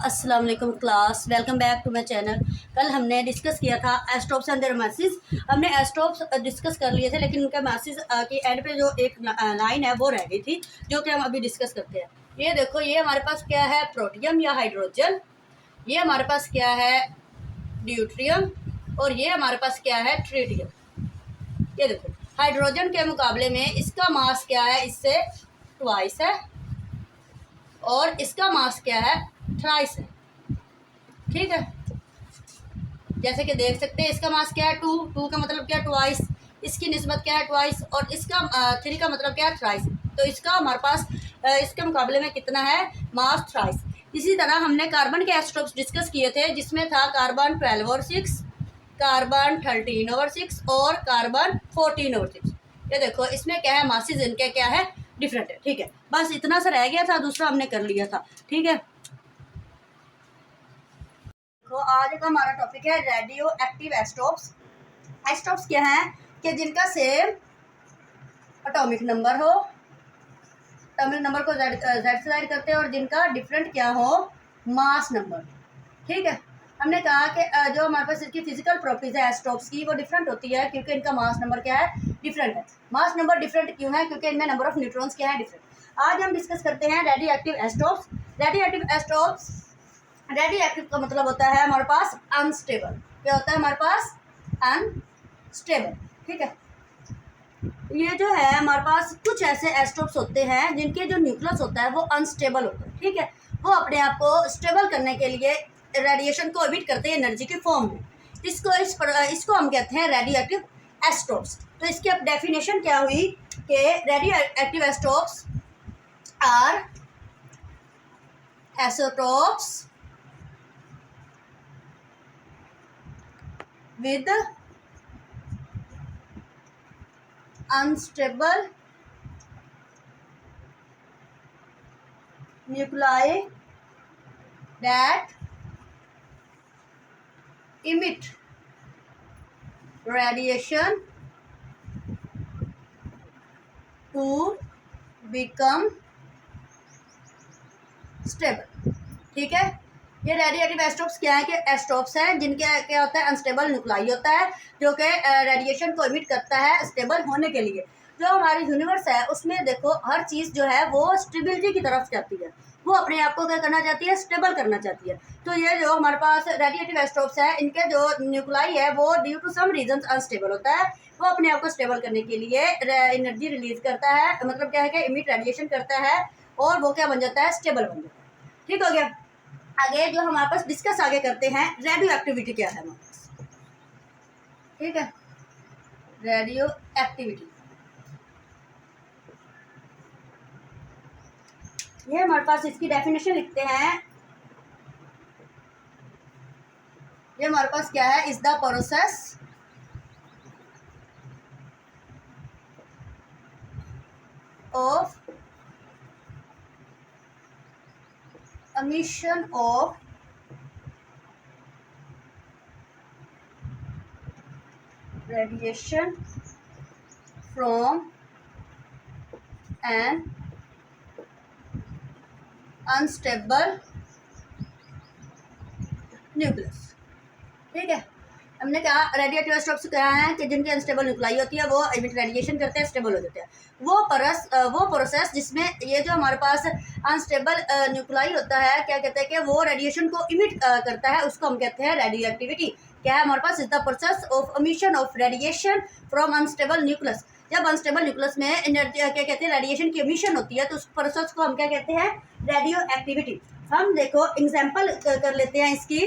अस्सलाम वालेकुम class, welcome back to my channel. कल हमने डिस्कस किया था एस्ट्रोप्स एंड देयर मैसेज। हमने एस्ट्रोप्स डिस्कस कर लिए थे, लेकिन उनके मैसेज की एंड पे जो एक लाइन है वो रह गई थी, जो कि हम अभी डिस्कस करते हैं। ये देखो, ये हमारे पास क्या है, प्रोटियम या हाइड्रोजन। ये हमारे पास क्या है, ड्यूट्रियम। और ये हमारे पास क्या है, ट्रिटियम। ये देखो, हाइड्रोजन के मुकाबले में इसका मास क्या है, इससे ट्वाइस है, और इसका मास क्या है, थ्राइस है। ठीक है, जैसे कि देख सकते हैं, इसका मास क्या है, टू का मतलब क्या है, ट्वाइस। इसकी निस्बत क्या है, ट्वाइस। और इसका थ्री का मतलब क्या है, थ्राइस। तो इसका हमारे पास इसके मुकाबले में कितना है, मास थ्राइस। इसी तरह हमने कार्बन के एस्ट्रोप्स डिस्कस किए थे, जिसमें था कार्बन 12/6, कार्बन 13/6 और कार्बन 14/6। ये देखो, इसमें क्या है, मासेज इनके क्या है, डिफरेंट है। ठीक है, बस इतना सा रह गया था, दूसरा हमने कर लिया था। ठीक है, तो आज का हमारा टॉपिक है रेडियो एक्टिव एस्ट्रोप्स। एस्ट्रोप्स क्या हैं कि जिनका सेम एटॉमिक नंबर हो, एटॉमिक नंबर को जेड से जाहिर करते हैं, और जिनका डिफरेंट क्या हो, मास नंबर। ठीक है, हमने कहा कि जो हमारे पास इसकी फिजिकल प्रॉपर्टीज है एस्ट्रोप्स की, वो डिफरेंट होती है क्योंकि इनका मास नंबर क्या है, डिफरेंट है। मास नंबर डिफरेंट क्यों है, क्योंकि इनमें नंबर ऑफ न्यूट्रॉन्स क्या है, डिफरेंट। आज हम डिस्कस करते हैं radio active isotopes. Radio active isotopes, radio active का मतलब होता है हमारे पास अनस्टेबल। क्या होता है हमारे पास, अनस्टेबल। ठीक है, ये जो है हमारे पास कुछ ऐसे एस्ट्रोप्स होते हैं जिनके जो न्यूक्लियस होता है वो अनस्टेबल होता है। ठीक है, वो अपने आप को स्टेबल करने के लिए रेडिएशन को एमिट करते हैं एनर्जी की फॉर्म में। इसको हम कहते हैं रेडियो एक्टिव एस्ट्रोप्स। तो इसकी अब डेफिनेशन क्या हुई कि radio active isotopes are isotopes with unstable nuclei that emit radiation to become stable। ठीक है, ये रेडियो एक्टिव एस्ट्रोप्स क्या है कि एस्ट्रोप्स हैं जिनके क्या होता है, अनस्टेबल न्यूक्लाई होता है, जो कि रेडिएशन को एमिट करता है स्टेबल होने के लिए। जो हमारी यूनिवर्स है उसमें देखो, हर चीज़ जो है वो स्टेबिलिटी की तरफ जाती है, वो अपने आप को क्या करना चाहती है, स्टेबल करना चाहती है। तो ये जो हमारे पास रेडियो एक्टिव एस्ट्रोप्स है, इनके जो न्यूक्लाई है वो due to some reason unstable होता है। वो अपने आप को स्टेबल करने के लिए एनर्जी रिलीज करता है, मतलब क्या है कि इमिट रेडिएशन करता है, और वो क्या बन जाता है, स्टेबल बन जाता है। ठीक हो गया। आगे जो हमारे पास डिस्कस आगे करते हैं, रेडियो एक्टिविटी क्या है हमारे पास। ठीक है, रेडियो एक्टिविटी ये हमारे पास इसकी डेफिनेशन लिखते हैं। ये हमारे पास क्या है, is the process of emission of radiation from an unstable nucleus। ठीक है, हमने कहा रेडियो एक्टिव एस्ट्रोप्स क्या है कि जिनकी अनस्टेबल न्यूक्लाई होती है, वो इमिट रेडिएशन करते हैं, स्टेबल हो जाते हैं। वो प्रोसेस जिसमें ये जो हमारे पास अनस्टेबल न्यूक्लाई होता है, क्या कहते हैं कि वो रेडिएशन को इमिट करता है, उसको हम कहते हैं रेडियो एक्टिविटी। क्या है हमारे पास, is the process of emission of radiation from unstable nucleus. जब अनस्टेबल न्यूक्लियस में एनर्जी क्या कहते हैं, रेडिएशन की एमिशन होती है, तो उस प्रोसेस को हम क्या कहते हैं, रेडियो एक्टिविटी। हम देखो एग्जाम्पल कर लेते हैं इसकी,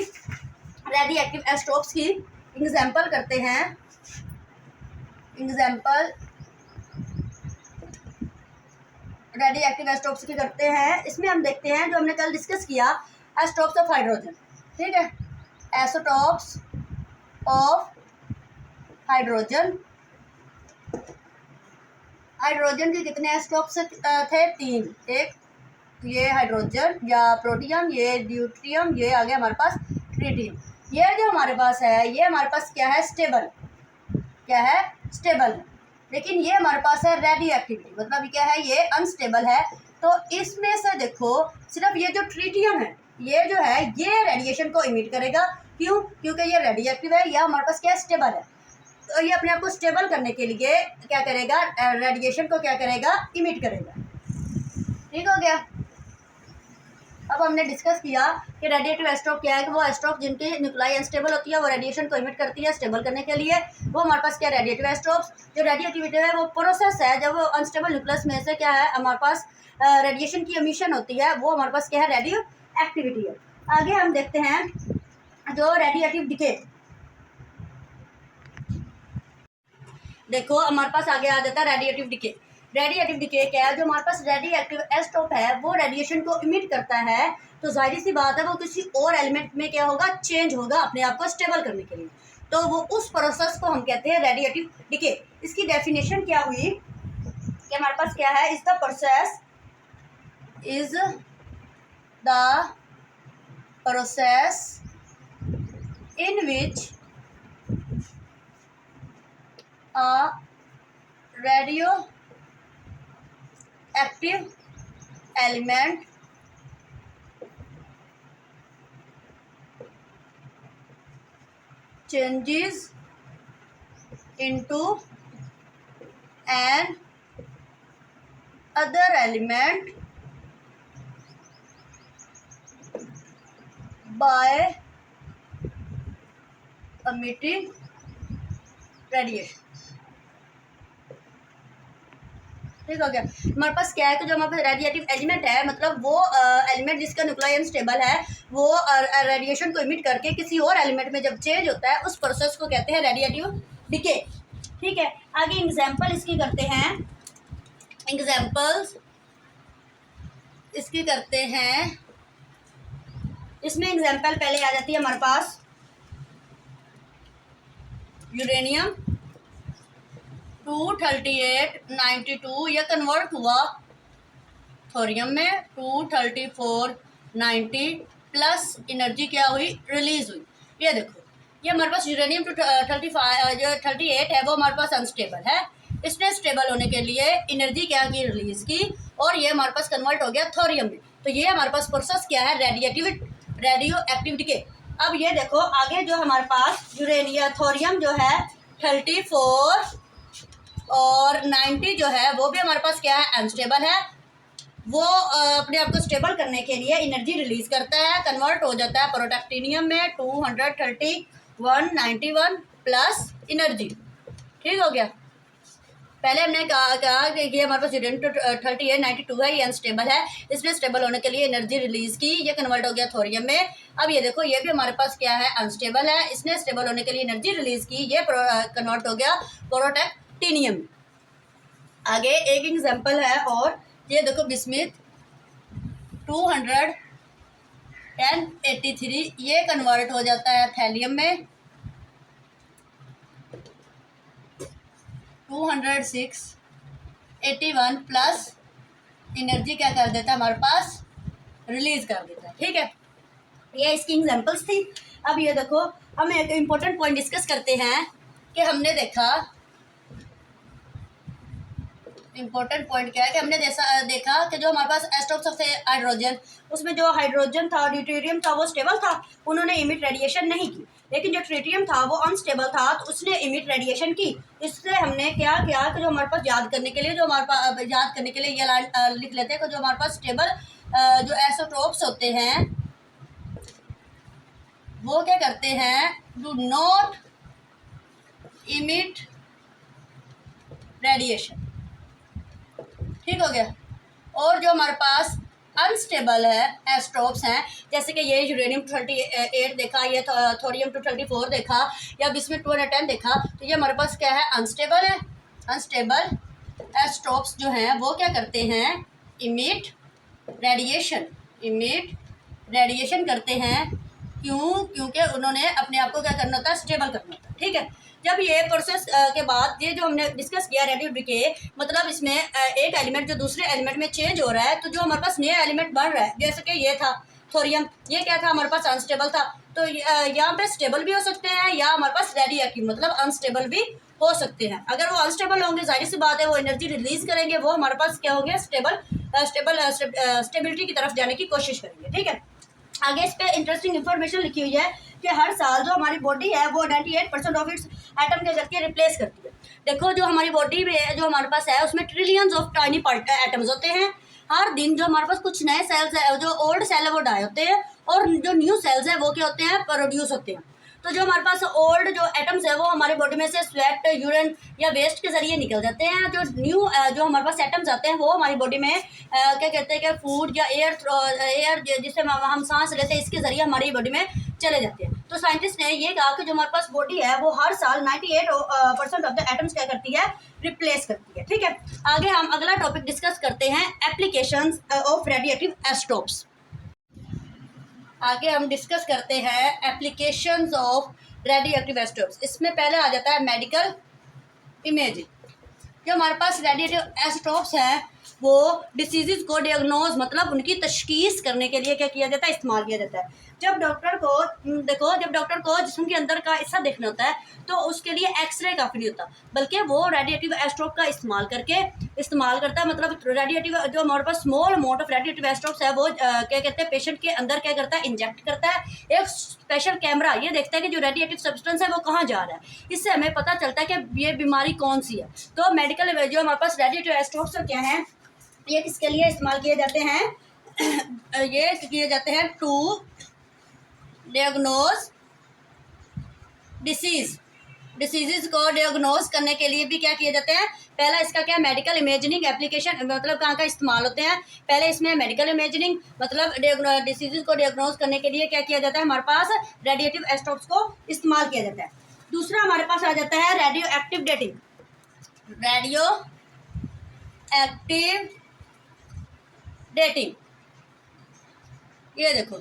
रेडियो एक्टिव एस्ट्रोप्स की एग्जाम्पल करते हैं। एग्जाम्पल रेडियो एक्टिव एस्ट्रोप्स की करते हैं। इसमें हम देखते हैं, जो हमने कल डिस्कस किया, एस्ट्रोप्स ऑफ हाइड्रोजन। ठीक है, एसोटोप्स ऑफ हाइड्रोजन। हाइड्रोजन के कितने एस्ट्रोप्स थे, 3। एक ये हाइड्रोजन या प्रोटियम, ये ड्यूट्रियम, ये आ गया हमारे पास ट्रिटियम। ये जो हमारे पास है, ये हमारे पास क्या है, स्टेबल। क्या है, स्टेबल है। लेकिन ये हमारे पास है रेडियो एक्टिविटी, मतलब क्या है, ये अनस्टेबल है। तो इसमें से देखो, सिर्फ ये जो ट्रिटियम है, ये जो है ये रेडिएशन को इमिट करेगा। क्यों? क्योंकि ये रेडियो एक्टिव है, या हमारे पास क्या स्टेबल है, तो ये अपने आप को स्टेबल करने के लिए क्या करेगा, रेडिएशन को क्या करेगा, इमिट करेगा। ठीक हो गया। अब हमने डिस्कस किया कि रेडिएटिव आइसोटोप क्या है, कि वो आइसोटोप जिनकी न्यूक्लाई अनस्टेबल होती है, वो रेडिएशन को इमिट करती है स्टेबल करने के लिए, वो हमारे पास क्या रेडिएटिव आइसोटोप्स। जो रेडिएटिविटी है वो प्रोसेस है, जब वो अनस्टेबल न्यूक्लियस में से क्या है हमारे पास रेडिएशन की एमिशन होती है, वो हमारे पास क्या है, रेडियो एक्टिविटी है। आगे हम देखते हैं जो रेडिएटिव डिके। देखो हमारे पास आगे आ जाता है रेडिएटिव डिके। रेडिएटिव डिके क्या है, जो हमारे पास रेडिएटिव आइसोटोप है वो रेडिएशन को इमिट करता है, तो जाहिर सी बात है वो किसी और एलिमेंट में क्या होगा, चेंज होगा अपने आप को स्टेबल करने के लिए। तो वो उस प्रोसेस को हम कहते हैं रेडिएटिव डिके। इसकी डेफिनेशन क्या हुई कि हमारे पास क्या है, is the process in which a radioactive element changes into an other element by emitting radiation। ठीक हो गया। हमारे पास क्या है कि जो हमारे पास रेडिएटिव एलिमेंट है, मतलब वो एलिमेंट जिसका न्यूक्लियर अनस्टेबल है, वो रेडिएशन को इमिट करके किसी और एलिमेंट में जब चेंज होता है, उस प्रोसेस को कहते हैं रेडिएटिव डिके। ठीक है। आगे एग्जांपल इसकी करते हैं, एग्जांपल्स इसकी करते हैं। इसमें एग्जांपल पहले आ जाती है हमारे पास यूरेनियम 23892, यह कन्वर्ट हुआ थोरियम में 23490 प्लस एनर्जी क्या हुई, रिलीज हुई। ये देखो, ये हमारे पास यूरेनियम 235 जो 38 है वो हमारे पास अनस्टेबल है, इसने स्टेबल होने के लिए एनर्जी क्या की, रिलीज की, और ये हमारे पास कन्वर्ट हो गया थोरियम में। तो ये हमारे पास प्रोसेस क्या है, रेडियो एक्टिविटी के। अब ये देखो आगे जो हमारे पास यूरेनियम थोरियम जो है 34 और 90 जो है वो भी हमारे पास क्या है, अनस्टेबल है। वो अपने आप को स्टेबल करने के लिए एनर्जी रिलीज करता है, कन्वर्ट हो जाता है प्रोटैक्टिनियम में 23191 प्लस एनर्जी। ठीक हो गया। पहले हमने कहा कि ये हमारे पास यूरेनियम 3892 है, ये अनस्टेबल है, इसमें स्टेबल होने के लिए एनर्जी रिलीज की, ये कन्वर्ट हो गया थोरियम में। अब ये देखो ये भी हमारे पास क्या है, अनस्टेबल है, इसने स्टेबल होने के लिए एनर्जी रिलीज की, ये कन्वर्ट हो गया प्रोटैक्टिनियम। आगे एक एग्जांपल है और ये देखो बिस्मिथ 283, ये कन्वर्ट हो जाता है थैलियम में 20681 प्लस एनर्जी क्या कर देता है हमारे पास, रिलीज कर देता है। ठीक है, ये इसकी एग्जांपल्स थी। अब ये देखो हम एक इम्पोर्टेंट पॉइंट डिस्कस करते हैं कि हमने देखा, इम्पोर्टेंट पॉइंट क्या है कि हमने देखा कि जो हमारे पास आइसोटोप्स ऑफ हाइड्रोजन, उसमें जो हाइड्रोजन था, ड्यूटेरियम था, वो स्टेबल था, उन्होंने इमिट रेडिएशन नहीं की। लेकिन जो ट्रिटियम था वो अनस्टेबल था, तो उसने इमिट रेडिएशन की। इससे हमने क्या किया कि जो हमारे पास याद करने के लिए ये लिख लेते हैं कि जो हमारे पास स्टेबल जो आइसोटोप्स होते हैं वो क्या करते हैं, डू नॉट इमिट रेडिएशन। ठीक हो गया। और जो हमारे पास अनस्टेबल है आइसोटोप्स हैं, जैसे कि ये यूरेनियम 38 देखा, ये थोरियम 234 देखा, या बिस्मिथ 210 देखा, तो ये हमारे पास क्या है, अनस्टेबल है। अनस्टेबल आइसोटोप्स जो हैं वो क्या करते हैं, इमिट रेडिएशन करते हैं। क्यों? क्योंकि उन्होंने अपने आप को क्या करना होता है, स्टेबल करना होता है। ठीक है। जब ये प्रोसेस के बाद ये जो हमने डिस्कस किया रेडियो डिके, मतलब इसमें एक एलिमेंट जो दूसरे एलिमेंट में चेंज हो रहा है, तो जो हमारे पास नया एलिमेंट बन रहा है, जैसे कि ये था थोरियम, ये क्या था, हमारे पास अनस्टेबल था, तो यहाँ पे स्टेबल भी हो सकते हैं, या हमारे पास रेडियो एक्टिव मतलब अनस्टेबल भी हो सकते हैं। अगर वो अनस्टेबल होंगे, जाहिर सी बात है वो एनर्जी रिलीज करेंगे, वो हमारे पास क्या होंगे, स्टेबिलिटी की तरफ जाने की कोशिश करेंगे। ठीक है। आगे इस पे इंटरेस्टिंग इन्फॉर्मेशन लिखी हुई है कि हर साल जो हमारी बॉडी है वो 98% ऑफ इट्स एटम क्या करती है, रिप्लेस करती है। देखो जो हमारी बॉडी में जो हमारे पास है उसमें ट्रिलियंस ऑफ टाइनी एटम्स होते हैं। हर दिन जो हमारे पास कुछ नए सेल्स है, जो ओल्ड सेल है वो डाई होते हैं और जो न्यू सेल्स है वो क्या होते हैं, प्रोड्यूस होते हैं। तो जो हमारे पास ओल्ड जो एटम्स है वो हमारे बॉडी में से स्वेट, यूरिन या वेस्ट के जरिए निकल जाते हैं। जो न्यू जो हमारे पास एटम्स आते हैं वो हमारी बॉडी में क्या कहते हैं कि फूड या एयर जिससे हम सांस लेते हैं इसके जरिए हमारी बॉडी में चले जाते हैं। तो साइंटिस्ट ने ये कहा कि जो हमारे पास बॉडी है वो हर साल 98% ऑफ द एटम्स क्या करती है, रिप्लेस करती है। ठीक है, आगे हम अगला टॉपिक डिस्कस करते हैं, एप्लीकेशंस ऑफ रेडियोएक्टिव आइसोटोप्स। आगे हम डिस्कस करते हैं एप्लीकेशंस ऑफ रेडियोएक्टिव आइसोटोप्स। इसमें पहले आ जाता है मेडिकल इमेजिंग। जो हमारे पास रेडियोएक्टिव आइसोटोप्स हैं वो डिसीज़ को डियाग्नोज मतलब उनकी तशखीस करने के लिए क्या किया जाता है, इस्तेमाल किया जाता है। जब डॉक्टर को जिस्म के अंदर का हिस्सा देखना होता है तो उसके लिए एक्सरे काफ़ी नहीं होता, बल्कि वो रेडियोएक्टिव आइसोटोप का इस्तेमाल करता है। मतलब रेडियोएक्टिव जो हमारे पास small amount of radioactive isotopes है वो क्या कहते हैं, पेशेंट के अंदर क्या करता है, इंजेक्ट करता है। एक स्पेशल कैमरा ये देखता है कि जो रेडियोएक्टिव सब्सटेंस है वो कहाँ जा रहा है। इससे हमें पता चलता है कि ये बीमारी कौन सी है। तो मेडिकल जो हमारे पास रेडियोएक्टिव आइसोटोप्स क्या हैं, ये किसके लिए इस्तेमाल किए जाते हैं ये किए जाते हैं टू डियाग्नोज डिसीज़ को डियाग्नोज करने के लिए भी क्या किए जाते हैं। पहला इसका क्या, मेडिकल इमेजिंग एप्लीकेशन, मतलब कहाँ का इस्तेमाल होते हैं। पहले इसमें मेडिकल इमेजिंग मतलब डिसीज़ को डियाग्नोज करने के लिए क्या किया जाता है, हमारे पास रेडियोएक्टिव आइसोटोप्स को इस्तेमाल किया जाता है। दूसरा हमारे पास आ जाता है रेडियो एक्टिव डेटिंग। ये देखो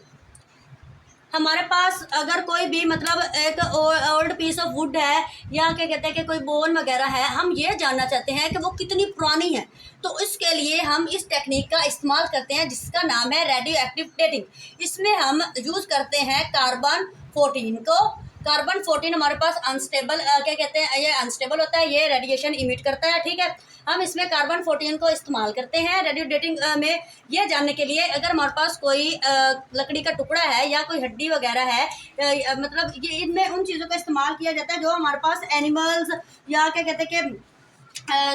हमारे पास अगर कोई भी मतलब एक ओल्ड पीस ऑफ वुड है या क्या कहते हैं कि कोई बोन वगैरह है, हम ये जानना चाहते हैं कि वो कितनी पुरानी है, तो इसके लिए हम इस टेक्निक का इस्तेमाल करते हैं जिसका नाम है रेडियो एक्टिव डेटिंग। इसमें हम यूज़ करते हैं कार्बन 14 को। कार्बन 14 हमारे पास अनस्टेबल क्या कहते हैं, ये अनस्टेबल होता है, ये रेडिएशन इमिट करता है। ठीक है, हम इसमें कार्बन 14 को इस्तेमाल करते हैं रेडियो डेटिंग में ये जानने के लिए अगर हमारे पास कोई लकड़ी का टुकड़ा है या कोई हड्डी वगैरह है, मतलब ये इनमें उन चीज़ों का इस्तेमाल किया जाता है जो हमारे पास एनिमल्स या क्या कहते हैं कि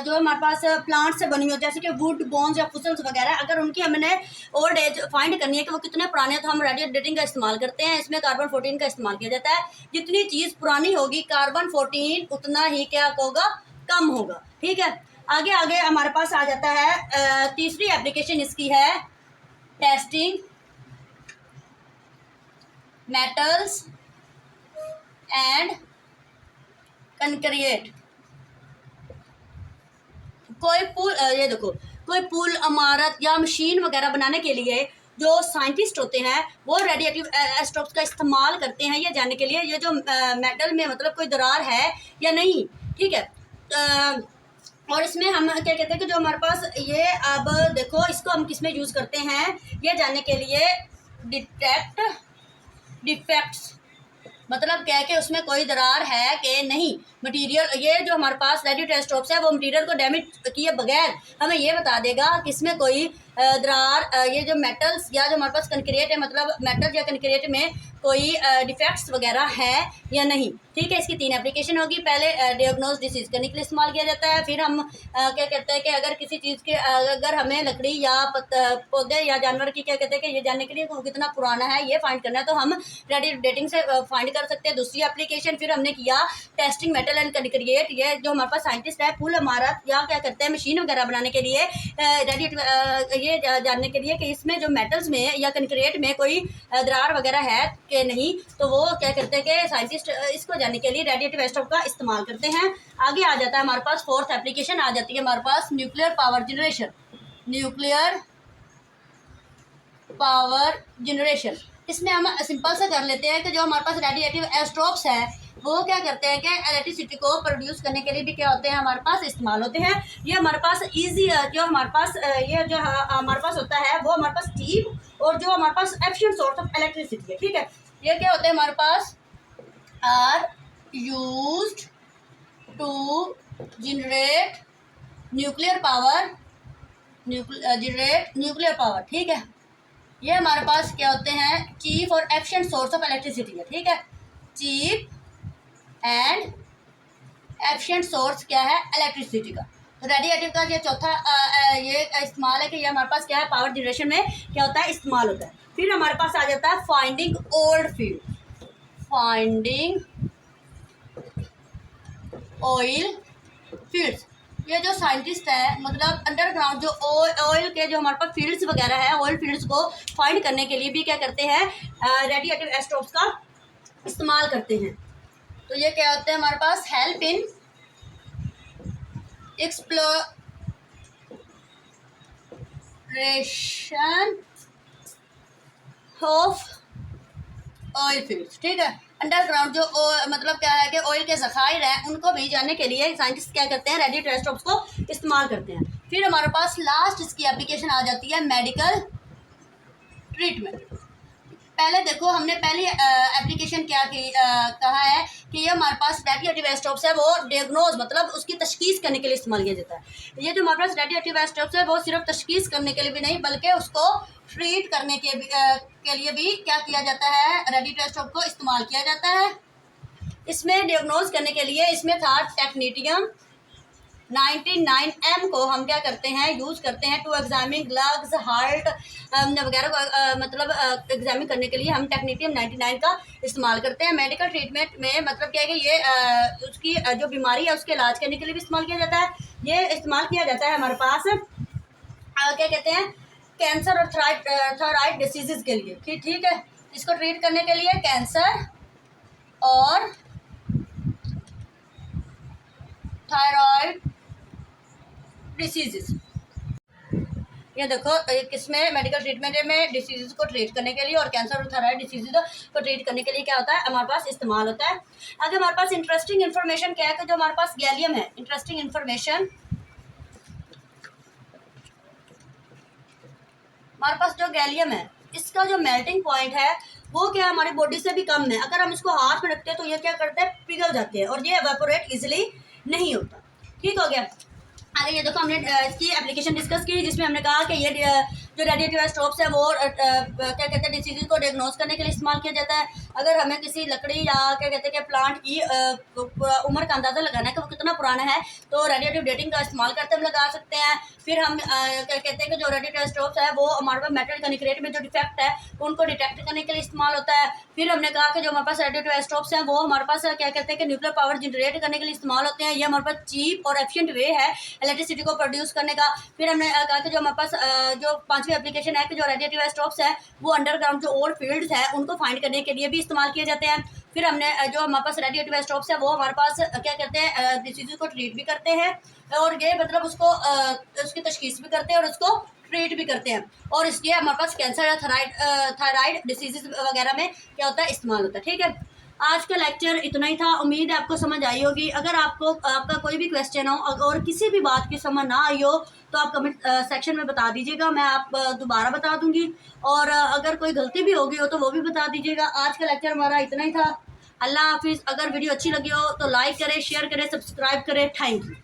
जो हमारे पास प्लांट से बनी हो, जैसे कि वुड, बोन्स या फुसल्स वगैरह, अगर उनकी हमने ओल्ड एज फाइंड करनी है कि वो कितने पुराने हैं तो हम रेडियो डेटिंग का इस्तेमाल करते हैं। इसमें कार्बन 14 का इस्तेमाल किया जाता है। जितनी चीज़ पुरानी होगी कार्बन 14 उतना ही क्या होगा, कम होगा। ठीक है, आगे हमारे पास आ जाता है तीसरी एप्लीकेशन इसकी है टेस्टिंग मेटल्स एंड कंक्रीट। ये देखो कोई पुल, इमारत या मशीन वगैरह बनाने के लिए जो साइंटिस्ट होते हैं वो रेडियोएक्टिव आइसोटोप्स का इस्तेमाल करते हैं ये जानने के लिए ये जो मेटल में मतलब कोई दरार है या नहीं। ठीक है, और इसमें हम क्या कहते हैं कि जो हमारे पास ये, अब देखो इसको हम किस में यूज़ करते हैं ये जानने के लिए, डिटेक्ट डिफेक्ट्स, मतलब क्या है कि उसमें कोई दरार है कि नहीं। मटेरियल, ये जो हमारे पास रेडियोएक्टिव आइसोटोप्स है वो मटेरियल को डैमेज किए बगैर हमें ये बता देगा कि इसमें कोई दरार, ये जो मेटल्स या जो हमारे पास कंक्रीट है मतलब मेटल या कंक्रीट में कोई डिफेक्ट्स वगैरह है या नहीं। ठीक है, इसकी 3 एप्लीकेशन होगी। पहले डियाग्नोज डिसीज करने के लिए इस्तेमाल किया जाता है। फिर हम क्या कहते हैं कि अगर किसी चीज़ के अगर हमें लकड़ी या पौधे या जानवर की क्या कहते हैं कि ये जानने के लिए वो कितना पुराना है ये फाइंड करना है तो हम रेडियो डेटिंग से फाइंड कर सकते हैं। दूसरी एप्लीकेशन फिर हमने किया टेस्टिंग मेटल एंड कंक्रीट। ये जो हमारे पास साइंटिस्ट है पुल, इमारत या क्या करते हैं मशीन वगैरह बनाने के लिए रेडियो ये जानने के लिए कि इसमें जो मेटल्स में या कंक्रीट में कोई दरार वगैरह है कि नहीं, तो वो क्या करते हैं कि साइंटिस्ट इसको जानने के लिए रेडियोएक्टिव आइसोटोप का इस्तेमाल करते हैं। आगे आ जाता है हमारे पास 4th एप्लीकेशन आ जाती है हमारे पास न्यूक्लियर पावर जनरेशन। इसमें हम सिंपल सा कर लेते हैं कि जो हमारे पास रेडियोएक्टिव आइसोटोप्स है वो क्या करते हैं कि इलेक्ट्रिसिटी को प्रोड्यूस करने के लिए भी क्या होते हैं हमारे पास इस्तेमाल होते हैं। ये हमारे पास इजी जो हमारे पास ये जो हमारे पास होता है वो हमारे पास स्टीम और जो हमारे पास एफिशिएंट सोर्स ऑफ इलेक्ट्रिसिटी है। ठीक है, ये क्या होते हैं हमारे पास are used to generate nuclear power. ठीक है, ये हमारे पास क्या होते हैं, चीप और एफिशिएंट सोर्स ऑफ इलेक्ट्रिसिटी है, ठीक है। चीप एंड एफिशिएंट सोर्स क्या है, इलेक्ट्रिसिटी का। तो रेडिएटिव का ये चौथा ये इस्तेमाल है कि ये हमारे पास क्या है, पावर जनरेशन में क्या होता है, इस्तेमाल होता है। फिर हमारे पास आ जाता है finding old field, finding oil fields. ये जो साइंटिस्ट है, मतलब अंडरग्राउंड जो ऑयल के जो हमारे पास फील्ड्स वगैरह है, ऑयल फील्ड्स को फाइंड करने के लिए भी क्या करते हैं, रेडिएटिव आइसोटोप्स का इस्तेमाल करते हैं। तो ये क्या होते हैं हमारे पास, help in exploration of oil fields, ठीक है। अंडरग्राउंड जो मतलब क्या है कि ऑयल के ज़खायर हैं, उनको भी जानने के लिए साइंटिस्ट क्या करते हैं, रेडिएटिव आइसोटोप्स को इस्तेमाल करते हैं। फिर हमारे पास लास्ट इसकी एप्लीकेशन आ जाती है मेडिकल ट्रीटमेंट। पहले देखो, हमने पहली एप्लीकेशन क्या की कहा है कि ये हमारे पास रेडिएटिव आइसोटोप्स है, वो डायग्नोज मतलब उसकी तशखीस करने के लिए इस्तेमाल किया जाता है। ये जो हमारे पास रेडिएटिव आइसोटोप्स है, वो सिर्फ तशखीस करने के लिए भी नहीं, बल्कि उसको ट्रीट करने के लिए भी क्या किया जाता है, रेडिएटिव आइसोटोप को इस्तेमाल किया जाता है। इसमें डायग्नोज करने के लिए इसमें था टेक्नीटियम 99M को हम क्या करते हैं, यूज़ करते हैं टू एग्जामिन लंग्स, हार्ट वगैरह को मतलब एग्जामिन करने के लिए हम टेक्नीटियम 99 का इस्तेमाल करते हैं। मेडिकल ट्रीटमेंट में मतलब क्या है कि ये उसकी जो बीमारी है उसके इलाज करने के लिए भी इस्तेमाल किया जाता है। ये इस्तेमाल किया जाता है हमारे पास क्या कहते हैं, कैंसर और थायराइड डिसीज़ के लिए, ठीक है। इसको ट्रीट करने के लिए कैंसर और थायराइड डिसीज़। ये देखो, किसमें मेडिकल ट्रीटमेंट में डिसीज़ को ट्रीट करने के लिए और कैंसर और थायराइड डिसीज़ को ट्रीट करने के लिए क्या होता है, हमारे पास इस्तेमाल होता है। आगे हमारे पास इंटरेस्टिंग इन्फॉर्मेशन क्या है कि जो हमारे पास गैलियम है, इंटरेस्टिंग इन्फॉर्मेशन, हमारे पास जो गैलियम है इसका जो मेल्टिंग पॉइंट है वो क्या हमारी बॉडी से भी कम है। अगर हम इसको हाथ में रखते हैं तो ये क्या करते हैं, पिघल जाते हैं और ये एवेपोरेट इजिली नहीं होता, ठीक हो गया। आगे ये देखो, हमने इसकी एप्लीकेशन डिस्कस की जिसमें हमने कहा कि ये जो रेडिएटिव आइसोटोप्स है वो क्या कहते हैं, डिसीज़ को डायग्नोज करने के लिए इस्तेमाल किया जाता है। अगर हमें किसी लकड़ी या क्या कहते हैं कि प्लांट की उम्र का अंदाज़ा लगाना है कि वो कितना पुराना है, तो रेडिएटिव डेटिंग का इस्तेमाल करते हम लगा सकते हैं। फिर हम क्या कहते हैं कि जो रेडिएटिव आइसोटोप्स है वो हमारे पास मेटल कनिक्रेट में जो डिफेक्ट है उनको डिटेक्ट करने के लिए इस्तेमाल होता है। फिर हमने कहा कि जो हमारे पास रेडिएटिव आइसोटोप्स हैं वो हमारे पास क्या कहते हैं कि न्यूक्लियर पावर जनरेट करने के लिए इस्तेमाल होते हैं। ये हमारे पास चीप और एफिशिएंट वे है इलेक्ट्रिसिटी को प्रोड्यूस करने का। फिर हमने कहा कि जो हमारे पास जो पांचवी एप्लीकेशन है कि जो रेडिएटिव आइसोटोप्स है वो अंडरग्राउंड जो ओल्ड फील्ड्स है उनको फाइंड करने के लिए भी इस्तेमाल किए जाते हैं। फिर हमने जो हमारे पास रेडिएटिव आइसोटोप्स है वो हमारे पास क्या कहते हैं, डिसीज़ को ट्रीट भी करते हैं और ये मतलब उसको उसकी तशखीस भी करते हैं और उसको ट्रीट भी करते हैं। और इसलिए हमारे पास कैंसर या थायराइड डिसीज़ वगैरह में क्या होता है, इस्तेमाल होता है, ठीक है। आज का लेक्चर इतना ही था, उम्मीद है आपको समझ आई होगी। अगर आपका कोई भी क्वेश्चन हो और किसी भी बात की समझ ना आई हो तो आप कमेंट सेक्शन में बता दीजिएगा, मैं आप दोबारा बता दूंगी। और अगर कोई गलती भी होगी हो तो वो भी बता दीजिएगा। आज का लेक्चर हमारा इतना ही था। अल्लाह हाफिज़। अगर वीडियो अच्छी लगी हो तो लाइक करें, शेयर करें, सब्सक्राइब करें। Thank you.